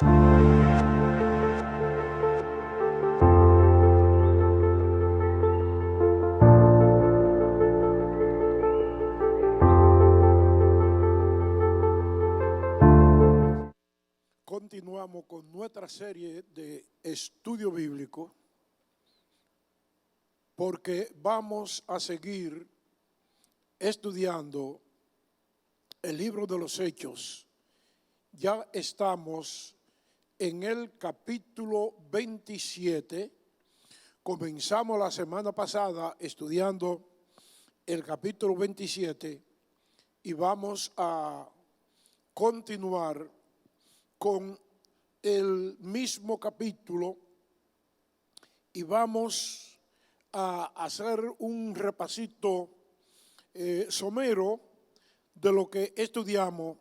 Continuamos con nuestra serie de estudio bíblico porque vamos a seguir estudiando el libro de los Hechos. Ya estamos en el capítulo 27. Comenzamos la semana pasada estudiando el capítulo 27 y vamos a continuar con el mismo capítulo y vamos a hacer un repasito somero de lo que estudiamos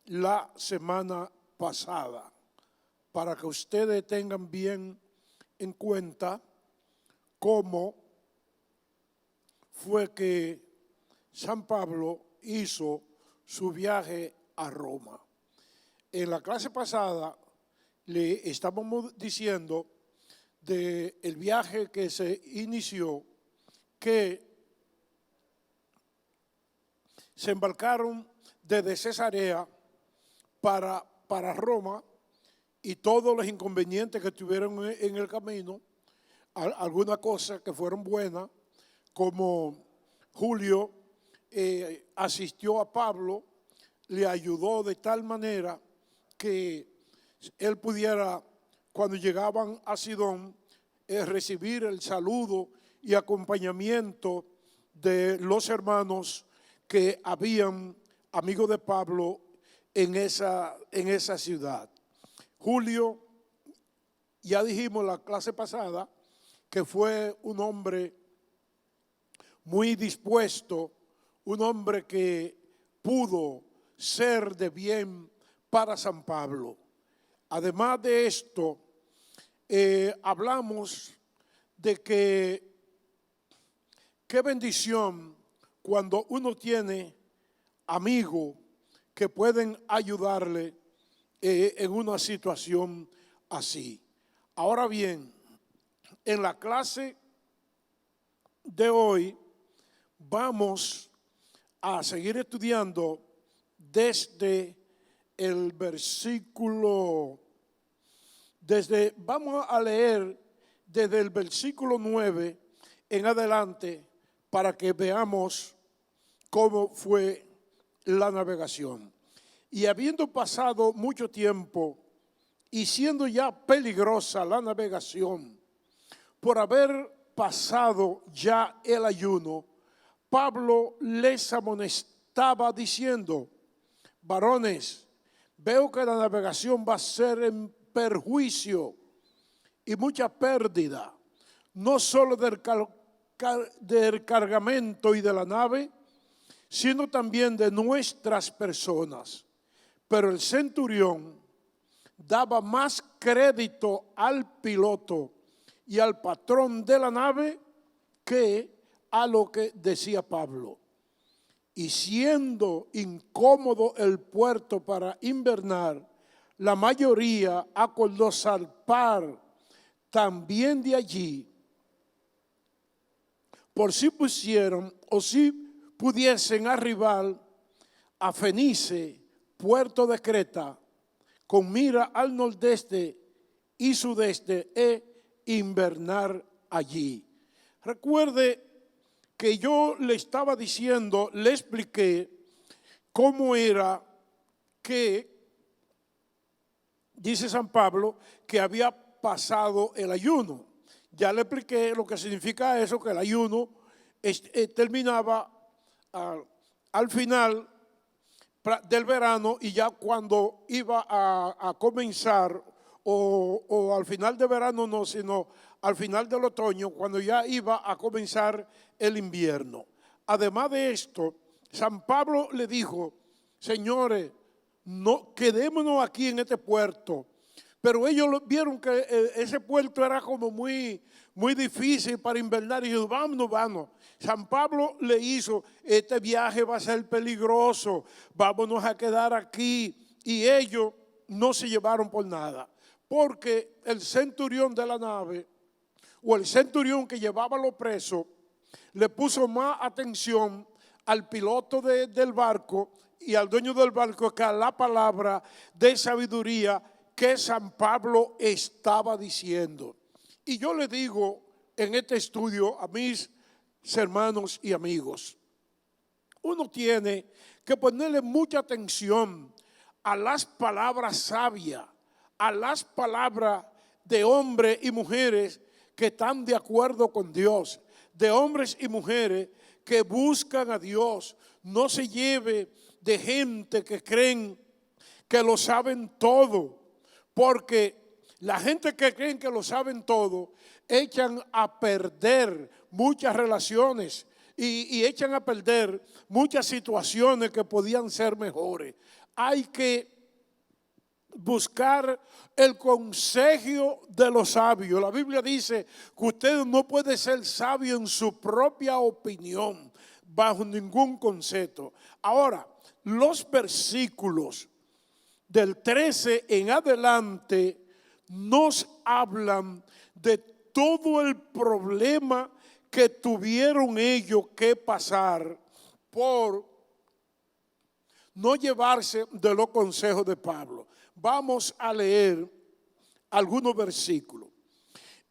la semana pasada, para que ustedes tengan bien en cuenta cómo fue que San Pablo hizo su viaje a Roma. En la clase pasada le estábamos diciendo del viaje que se inició, que se embarcaron desde Cesarea para Roma y todos los inconvenientes que tuvieron en el camino, algunas cosas que fueron buenas, como Julio asistió a Pablo, le ayudó de tal manera que él pudiera, cuando llegaban a Sidón, recibir el saludo y acompañamiento de los hermanos que habían amigos de Pablo en esa ciudad. Julio, ya dijimos la clase pasada, que fue un hombre muy dispuesto, un hombre que pudo ser de bien para San Pablo. Además de esto, hablamos de que qué bendición cuando uno tiene amigos que pueden ayudarle en una situación así. Ahora bien, en la clase de hoy vamos a seguir estudiando desde el versículo, vamos a leer desde el versículo 9 en adelante para que veamos cómo fue la navegación. Y habiendo pasado mucho tiempo y siendo ya peligrosa la navegación, por haber pasado ya el ayuno, Pablo les amonestaba diciendo: varones, veo que la navegación va a ser en perjuicio y mucha pérdida, no solo del cargamento y de la nave, sino también de nuestras personas. Pero el centurión daba más crédito al piloto y al patrón de la nave que a lo que decía Pablo. Y siendo incómodo el puerto para invernar, la mayoría acordó zarpar también de allí, por si pusieron o si pudiesen arribar a Fenice, puerto de Creta, con mira al nordeste y sudeste, e invernar allí. Recuerde que yo le estaba diciendo, le expliqué cómo era que, dice San Pablo, que había pasado el ayuno. Ya le expliqué lo que significa eso, que el ayuno terminaba al final del verano, y ya cuando iba a comenzar, o al final del verano no, sino al final del otoño, cuando ya iba a comenzar el invierno. Además de esto, San Pablo le dijo: señores, no quedémonos aquí en este puerto. Pero ellos vieron que ese puerto era como muy difícil para invernar, y dijeron: vámonos. San Pablo le hizo: este viaje va a ser peligroso, vámonos a quedar aquí. Y ellos no se llevaron por nada, porque el centurión de la nave o el centurión que llevaba a los presos le puso más atención al piloto del barco y al dueño del barco que a la palabra de sabiduría que San Pablo estaba diciendo. Y yo le digo en este estudio a mis hermanos y amigos, uno tiene que ponerle mucha atención a las palabras sabias, a las palabras de hombres y mujeres que están de acuerdo con Dios, de hombres y mujeres que buscan a Dios. No se lleve de gente que creen que lo saben todo, porque la gente que creen que lo saben todo echan a perder muchas relaciones y echan a perder muchas situaciones que podían ser mejores. Hay que buscar el consejo de los sabios. La Biblia dice que usted no puede ser sabio en su propia opinión, bajo ningún concepto. Ahora, los versículos del 13 en adelante nos hablan de todo el problema que tuvieron ellos que pasar por no llevarse de los consejos de Pablo. Vamos a leer algunos versículos.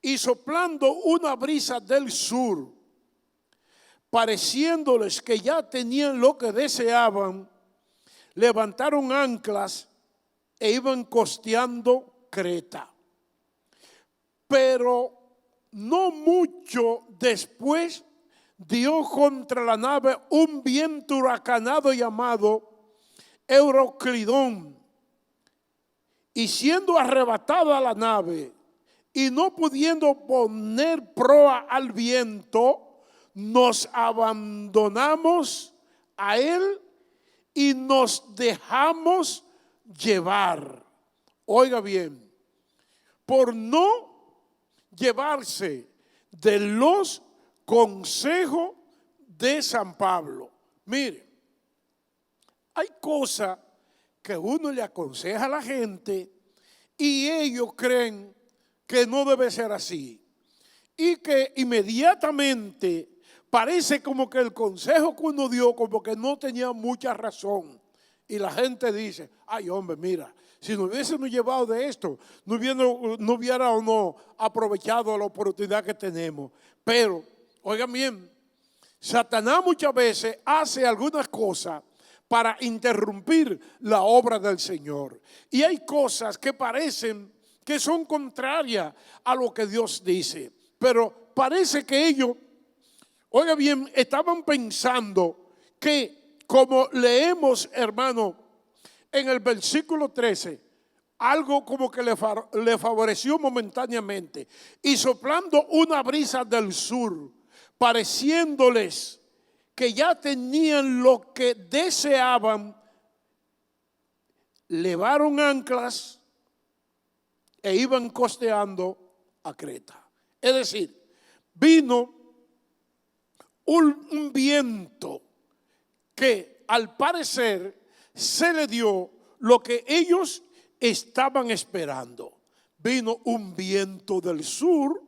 Y soplando una brisa del sur, pareciéndoles que ya tenían lo que deseaban, levantaron anclas e iban costeando Creta. Pero no mucho después dio contra la nave un viento huracanado llamado Euroclidón, y siendo arrebatada la nave y no pudiendo poner proa al viento, nos abandonamos a él y nos dejamos llevar. Oiga bien, por no llevarse de los consejos de San Pablo. Mire, hay cosas que uno le aconseja a la gente y ellos creen que no debe ser así. Y que inmediatamente parece como que el consejo que uno dio como que no tenía mucha razón. Y la gente dice, ay hombre, mira, si nos hubiésemos llevado de esto, no hubiéramos aprovechado la oportunidad que tenemos. Pero, oigan bien, Satanás muchas veces hace algunas cosas para interrumpir la obra del Señor. Y hay cosas que parecen que son contrarias a lo que Dios dice. Pero parece que ellos, oiga bien, estaban pensando que, como leemos, hermano, en el versículo 13, algo como que le favoreció momentáneamente. Y soplando una brisa del sur, pareciéndoles que ya tenían lo que deseaban, levaron anclas e iban costeando a Creta. Es decir, vino un viento que al parecer se le dio lo que ellos estaban esperando. Vino un viento del sur.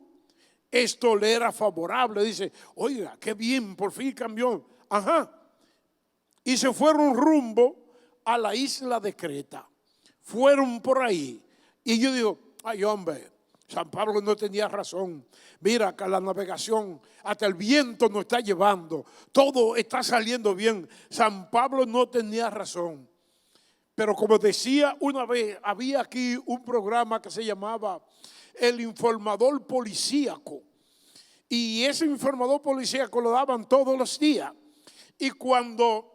Esto le era favorable. Dice, oiga, qué bien, por fin cambió. Ajá. Y se fueron rumbo a la isla de Creta. Fueron por ahí. Y yo digo, ay hombre, San Pablo no tenía razón. Mira, acá la navegación, hasta el viento nos está llevando. Todo está saliendo bien. San Pablo no tenía razón. Pero como decía una vez, había aquí un programa que se llamaba El Informador Policíaco. Y ese informador policíaco lo daban todos los días. Y cuando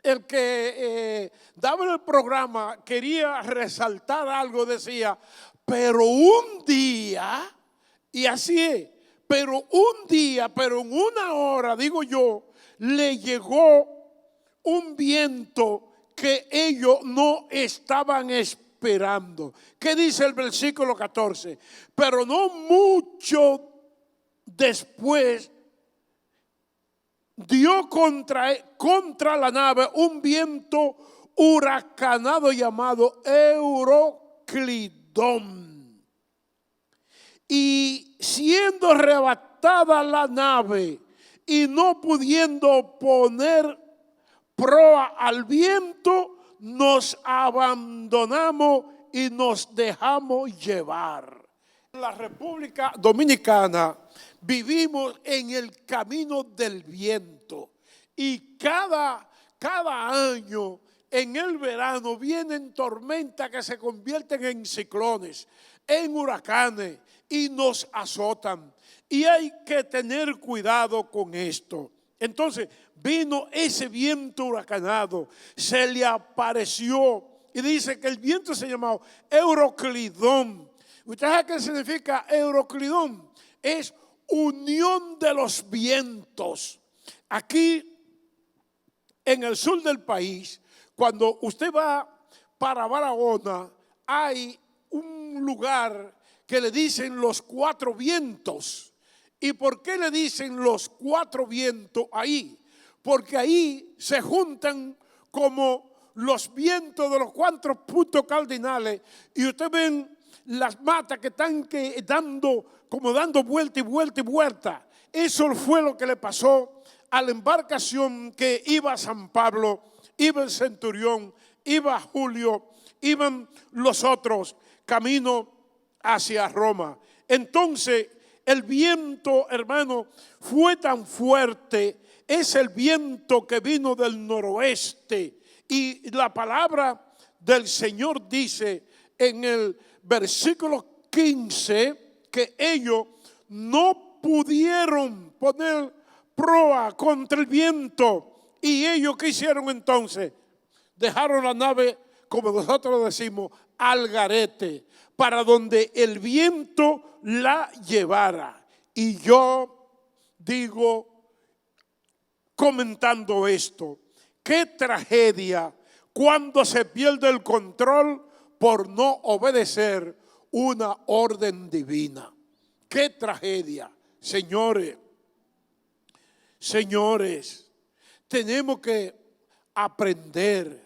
el que daba el programa quería resaltar algo, decía, pero un día, y así es, pero un día, pero en una hora, digo yo, le llegó un viento que ellos no estaban esperando. ¿Qué dice el versículo 14? Pero no mucho después dio contra la nave un viento huracanado llamado Euroclidón. Y siendo arrebatada la nave y no pudiendo poner proa al viento, nos abandonamos y nos dejamos llevar. En la República Dominicana vivimos en el camino del viento y cada año en el verano vienen tormentas que se convierten en ciclones, en huracanes y nos azotan. Y hay que tener cuidado con esto. Entonces vino ese viento huracanado, se le apareció y dice que el viento se llamaba Euroclidón. ¿Usted sabe qué significa Euroclidón? Es unión de los vientos. Aquí en el sur del país, cuando usted va para Barahona, hay un lugar que le dicen los cuatro vientos. ¿Y por qué le dicen los cuatro vientos ahí? Porque ahí se juntan como los vientos de los cuatro puntos cardinales y usted ven las matas que están dando vuelta y vuelta y vuelta. Eso fue lo que le pasó a la embarcación que iba a San Pablo, iba el centurión, iba Julio, iban los otros camino hacia Roma. Entonces el viento, hermano, fue tan fuerte, es el viento que vino del noroeste. Y la palabra del Señor dice en el versículo 15 que ellos no pudieron poner proa contra el viento. ¿Y ellos qué hicieron entonces? Dejaron la nave, como nosotros decimos, al garete, para donde el viento la llevara. Y yo digo, comentando esto, qué tragedia cuando se pierde el control por no obedecer una orden divina. Qué tragedia, señores. Señores, tenemos que aprender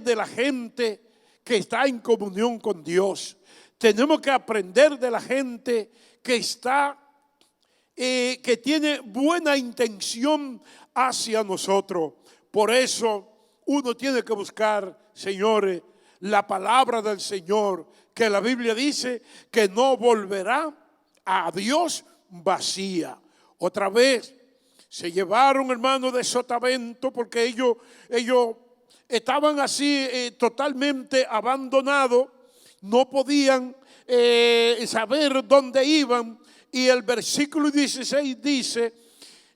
de la gente que está en comunión con Dios. Tenemos que aprender de la gente que está, que tiene buena intención hacia nosotros. Por eso uno tiene que buscar, señores, la palabra del Señor, que la Biblia dice que no volverá a Dios vacía. Otra vez se llevaron, hermanos, de Sotavento porque ellos estaban así totalmente abandonados, no podían saber dónde iban. Y el versículo 16 dice: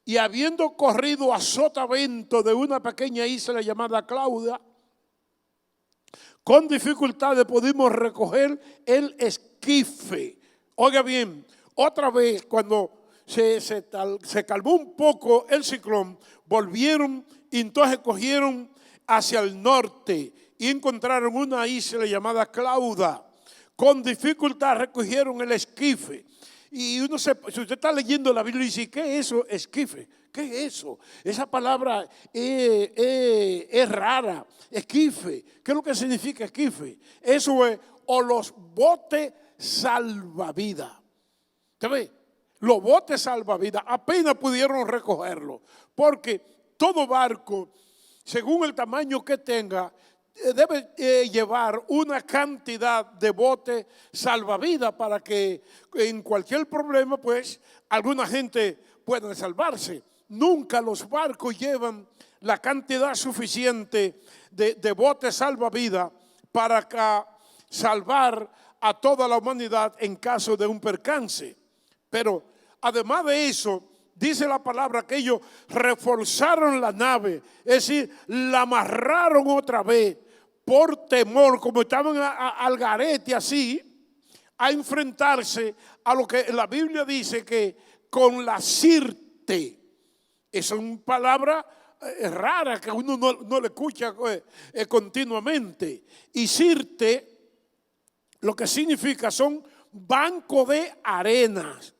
y habiendo corrido a Sotavento de una pequeña isla llamada Clauda, con dificultades pudimos recoger el esquife. Oiga bien, otra vez cuando se calmó un poco el ciclón, volvieron y entonces cogieron hacia el norte y encontraron una isla llamada Clauda. Con dificultad recogieron el esquife. Y uno si usted está leyendo la Biblia y dice, ¿qué es eso? Esquife. ¿Qué es eso? Esa palabra es rara. Esquife. ¿Qué es lo que significa esquife? Eso es, o los botes salvavidas. ¿Usted ve? Los botes salvavidas apenas pudieron recogerlo. Porque todo barco, según el tamaño que tenga, debe llevar una cantidad de botes salvavidas para que en cualquier problema, pues, alguna gente pueda salvarse. Nunca los barcos llevan la cantidad suficiente de botes salvavidas para salvar a toda la humanidad en caso de un percance. Pero además de eso, dice la palabra que ellos reforzaron la nave, es decir, la amarraron otra vez por temor, como estaban al garete así, a enfrentarse a lo que la Biblia dice que con la sirte. Es una palabra rara que uno no le escucha continuamente. Y sirte, lo que significa son banco de arenas.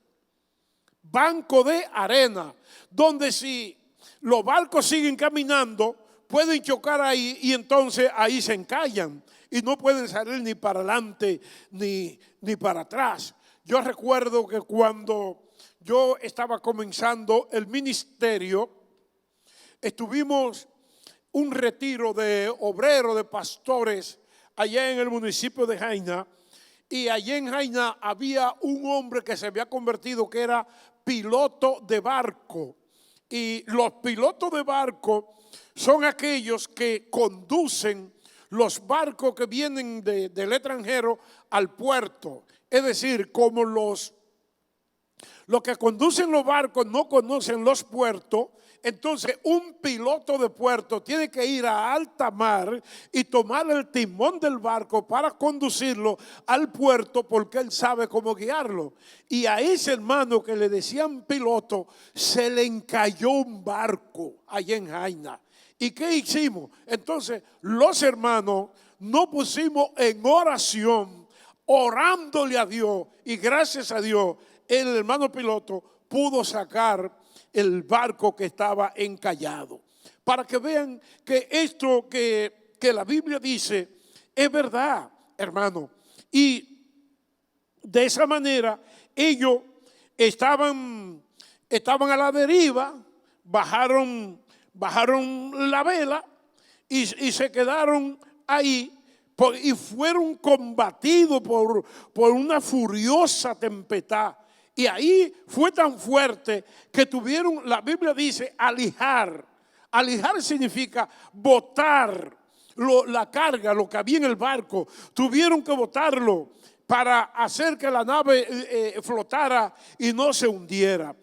Banco de arena, donde si los barcos siguen caminando, pueden chocar ahí y entonces ahí se encallan y no pueden salir ni para adelante ni para atrás. Yo recuerdo que cuando yo estaba comenzando el ministerio, estuvimos un retiro de obreros, de pastores, allá en el municipio de Jaina. Y allá en Jaina había un hombre que se había convertido, que era piloto de barco. Y los pilotos de barco son aquellos que conducen los barcos que vienen del extranjero al puerto. Es decir, como los que conducen los barcos no conocen los puertos, entonces un piloto de puerto tiene que ir a alta mar y tomar el timón del barco para conducirlo al puerto, porque él sabe cómo guiarlo. Y a ese hermano que le decían piloto, se le encalló un barco allá en Jaina. ¿Y qué hicimos? Entonces los hermanos nos pusimos en oración, orándole a Dios, y gracias a Dios el hermano piloto pudo sacar el barco que estaba encallado. Para que vean que esto que la Biblia dice es verdad, hermano. Y de esa manera ellos estaban a la deriva, bajaron la vela y se quedaron ahí. Y fueron combatidos por una furiosa tempestad. Y ahí fue tan fuerte que tuvieron, la Biblia dice, alijar. Alijar significa botar la carga, lo que había en el barco. Tuvieron que botarlo para hacer que la nave flotara y no se hundiera.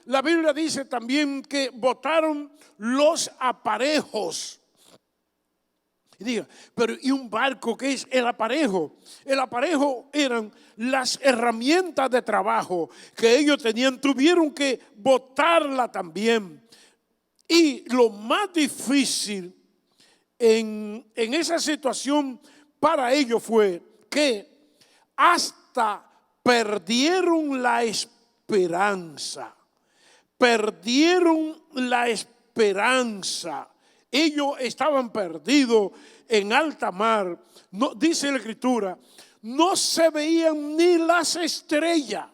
La Biblia dice también que botaron los aparejos. Y diga, pero ¿y un barco qué es el aparejo? El aparejo eran las herramientas de trabajo que ellos tenían. Tuvieron que botarla también. Y lo más difícil en esa situación para ellos fue que hasta perdieron la esperanza. Perdieron la esperanza. Ellos estaban perdidos en alta mar. No, dice la Escritura, no se veían ni las estrellas.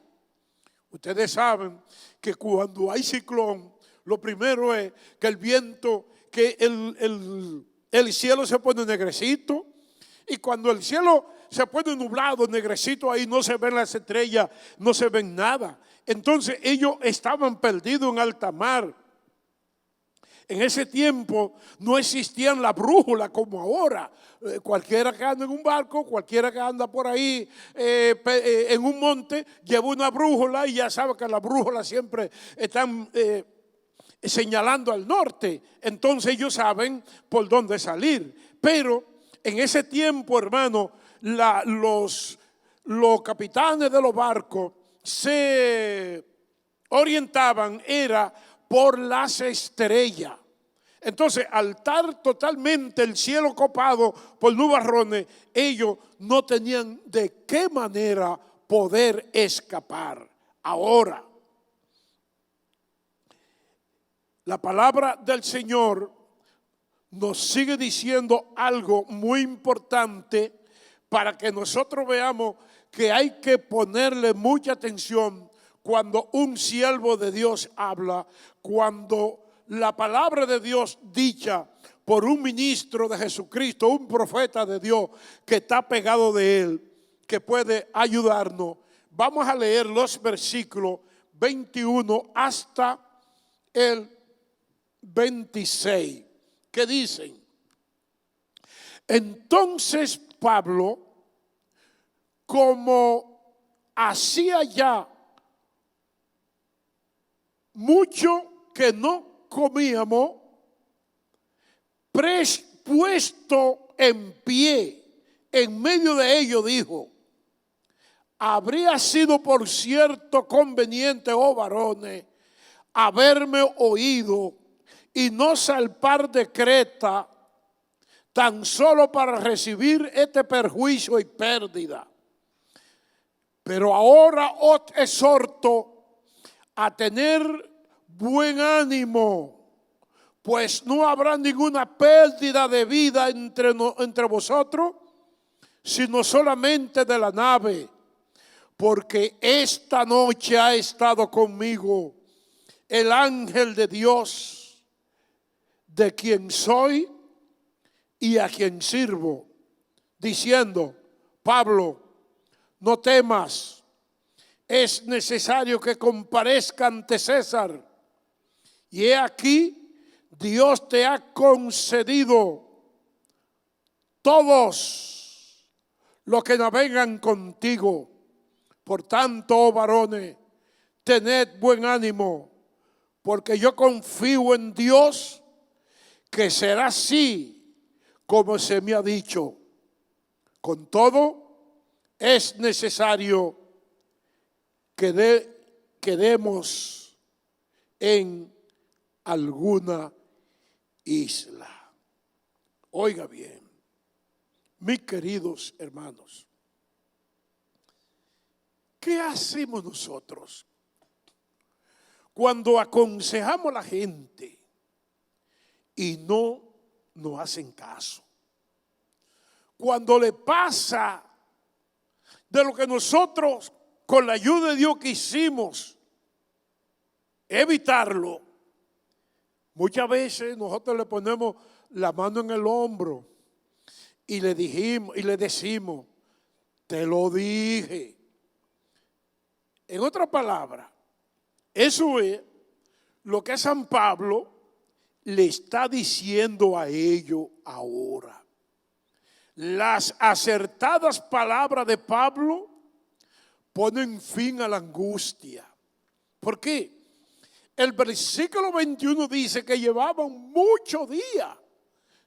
Ustedes saben que cuando hay ciclón, lo primero es que el viento, que el cielo se pone negrecito. Y cuando el cielo se pone nublado, negrecito, ahí no se ven las estrellas, no se ven nada. Entonces ellos estaban perdidos en alta mar. En ese tiempo no existían las brújulas como ahora. Cualquiera que anda en un barco, cualquiera que anda por ahí en un monte, lleva una brújula y ya sabe que las brújulas siempre están señalando al norte. Entonces ellos saben por dónde salir. Pero en ese tiempo, hermano, los capitanes de los barcos se orientaban, era por las estrellas. Entonces, al estar totalmente el cielo copado por nubarrones, ellos no tenían de qué manera poder escapar. Ahora, la palabra del Señor nos sigue diciendo algo muy importante para que nosotros veamos que hay que ponerle mucha atención cuando un siervo de Dios habla, cuando la palabra de Dios dicha por un ministro de Jesucristo, un profeta de Dios que está pegado de él, que puede ayudarnos. Vamos a leer los versículos 21 hasta el 26, que dicen: entonces Pablo, como hacía ya mucho que no comíamos, puesto en pie en medio de ellos, dijo: habría sido por cierto conveniente, oh varones, haberme oído y no salpar de Creta tan solo para recibir este perjuicio y pérdida. Pero ahora os exhorto a tener buen ánimo, pues no habrá ninguna pérdida de vida entre vosotros, sino solamente de la nave, porque esta noche ha estado conmigo el ángel de Dios, de quien soy y a quien sirvo, diciendo: Pablo, no temas, es necesario que comparezca ante César, y he aquí, Dios te ha concedido todos los que navegan contigo. Por tanto, oh varones, tened buen ánimo, porque yo confío en Dios que será así como se me ha dicho. Con todo, es necesario que quedemos en alguna isla. Oiga bien, mis queridos hermanos, ¿qué hacemos nosotros cuando aconsejamos a la gente y no nos hacen caso? Cuando le pasa de lo que nosotros, con la ayuda de Dios, quisimos evitarlo, muchas veces nosotros le ponemos la mano en el hombro y le decimos: te lo dije. En otras palabras, eso es lo que San Pablo le está diciendo a ellos ahora. Las acertadas palabras de Pablo ponen fin a la angustia. ¿Por qué? El versículo 21 dice que llevaban muchos días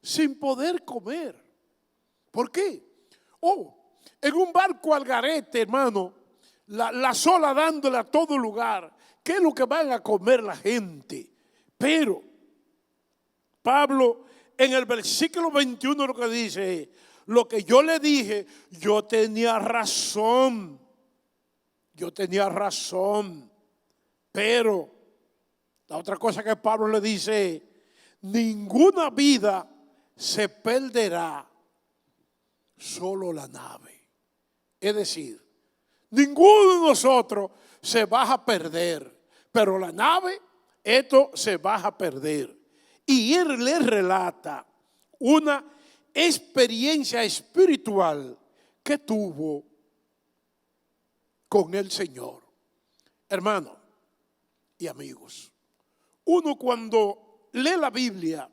sin poder comer. ¿Por qué? En un barco al garete, hermano, la ola dándole a todo lugar. ¿Qué es lo que van a comer la gente? Pero Pablo en el versículo 21 lo que dice es: lo que yo le dije, yo tenía razón. Yo tenía razón. Pero la otra cosa que Pablo le dice es: ninguna vida se perderá, solo la nave. Es decir, ninguno de nosotros se va a perder, pero la nave, esto se va a perder. Y él le relata una experiencia espiritual que tuvo con el Señor. Hermano y amigos, uno cuando lee la Biblia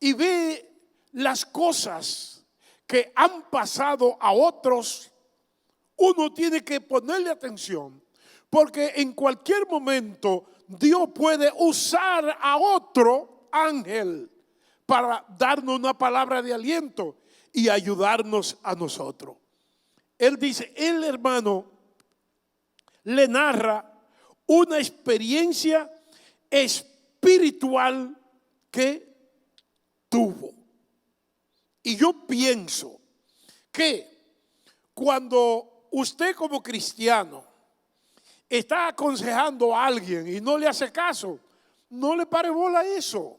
y ve las cosas que han pasado a otros, uno tiene que ponerle atención, porque en cualquier momento Dios puede usar a otro ángel para darnos una palabra de aliento y ayudarnos a nosotros. Él dice, el hermano le narra una experiencia espiritual que tuvo. Y yo pienso que cuando usted como cristiano está aconsejando a alguien y no le hace caso, no le pare bola a eso.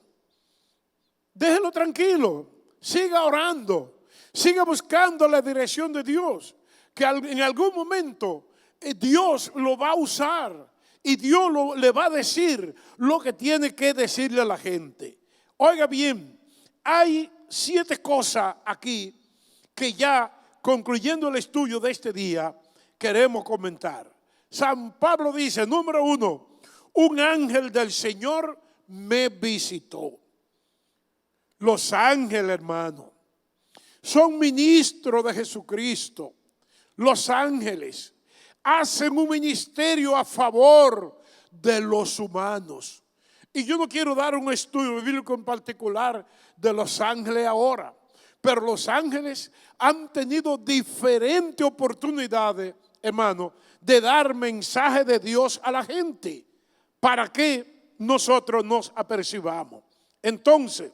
Déjelo tranquilo, siga orando, siga buscando la dirección de Dios, que en algún momento Dios lo va a usar y Dios le va a decir lo que tiene que decirle a la gente. Oiga bien, hay 7 cosas aquí que ya concluyendo el estudio de este día queremos comentar. San Pablo dice, número 1, un ángel del Señor me visitó. Los ángeles, hermano, son ministros de Jesucristo. Los ángeles hacen un ministerio a favor de los humanos. Y yo no quiero dar un estudio bíblico en particular de los ángeles ahora, pero los ángeles han tenido diferentes oportunidades, hermano, de dar mensaje de Dios a la gente para que nosotros nos apercibamos. Entonces,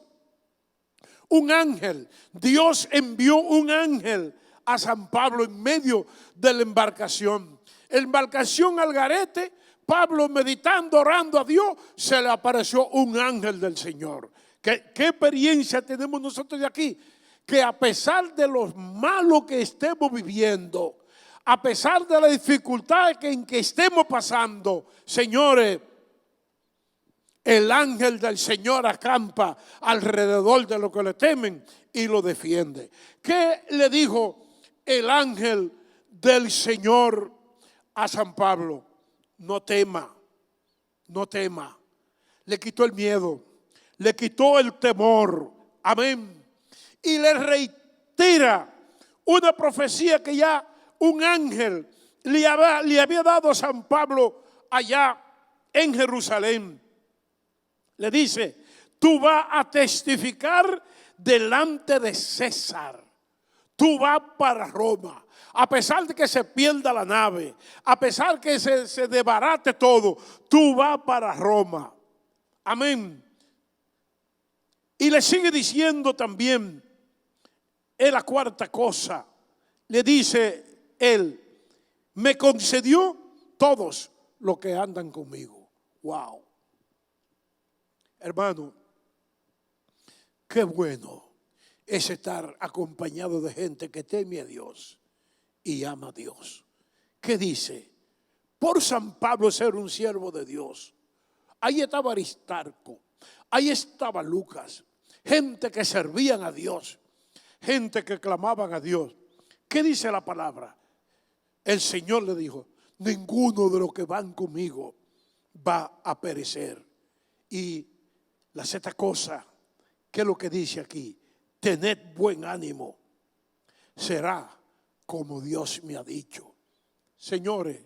un ángel, Dios envió un ángel a San Pablo en medio de la embarcación. Embarcación al garete, Pablo, meditando, orando a Dios, se le apareció un ángel del Señor. ¿Qué experiencia tenemos nosotros de aquí? Que a pesar de los malos que estemos viviendo, a pesar de la dificultad en que estemos pasando, señores, el ángel del Señor acampa alrededor de los que le temen y lo defiende. ¿Qué le dijo el ángel del Señor a San Pablo? No tema, no tema. Le quitó el miedo, le quitó el temor. Amén. Y le reitera una profecía que ya un ángel le había dado a San Pablo allá en Jerusalén. Le dice: tú vas a testificar delante de César. Tú vas para Roma. A pesar de que se pierda la nave, a pesar de que se desbarate todo, tú vas para Roma. Amén. Y le sigue diciendo también, en la cuarta cosa, le dice él: me concedió todos los que andan conmigo. Wow. Hermano, qué bueno es estar acompañado de gente que teme a Dios y ama a Dios. ¿Qué dice? Por San Pablo ser un siervo de Dios. Ahí estaba Aristarco, ahí estaba Lucas, gente que servían a Dios, gente que clamaban a Dios. ¿Qué dice la palabra? El Señor le dijo: ninguno de los que van conmigo va a perecer. Y la sexta cosa, ¿qué es lo que dice aquí? Tened buen ánimo, será como Dios me ha dicho. Señores,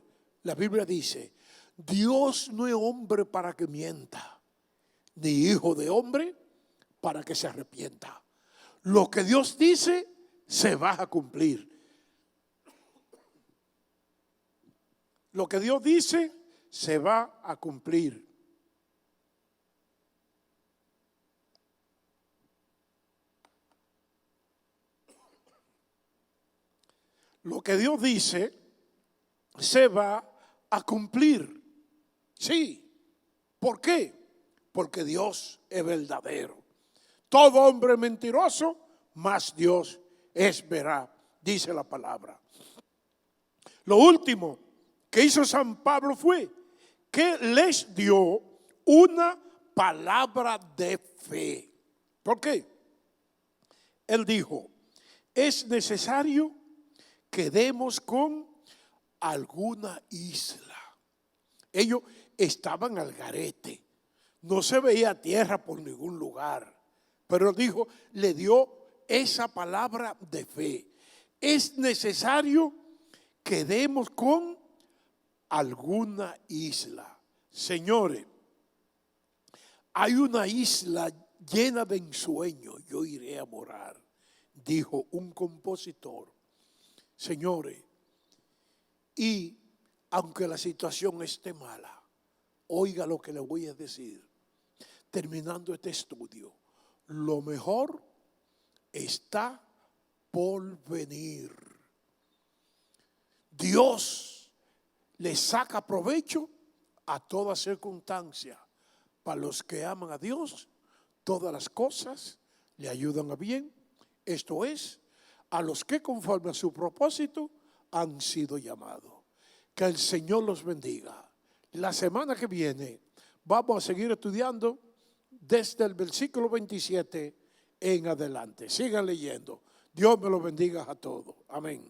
la Biblia dice: Dios no es hombre para que mienta, ni hijo de hombre para que se arrepienta. Lo que Dios dice se va a cumplir. Lo que Dios dice se va a cumplir. Lo que Dios dice se va a cumplir. Sí. ¿Por qué? Porque Dios es verdadero. Todo hombre mentiroso, mas Dios es veraz, dice la palabra. Lo último que hizo San Pablo fue que les dio una palabra de fe. ¿Por qué? Él dijo: es necesario que demos con alguna isla. Ellos estaban al garete, no se veía tierra por ningún lugar, pero dijo, le dio esa palabra de fe. Es necesario que demos con alguna isla. Señores, hay una isla llena de ensueño, yo iré a morar, dijo un compositor. Señores, y aunque la situación esté mala, oiga lo que le voy a decir. Terminando este estudio, lo mejor está por venir. Dios le saca provecho a toda circunstancia. Para los que aman a Dios, todas las cosas le ayudan a bien. Esto es, a los que conforme a su propósito han sido llamados. Que el Señor los bendiga. La semana que viene vamos a seguir estudiando desde el versículo 27 en adelante. Sigan leyendo. Dios me los bendiga a todos. Amén.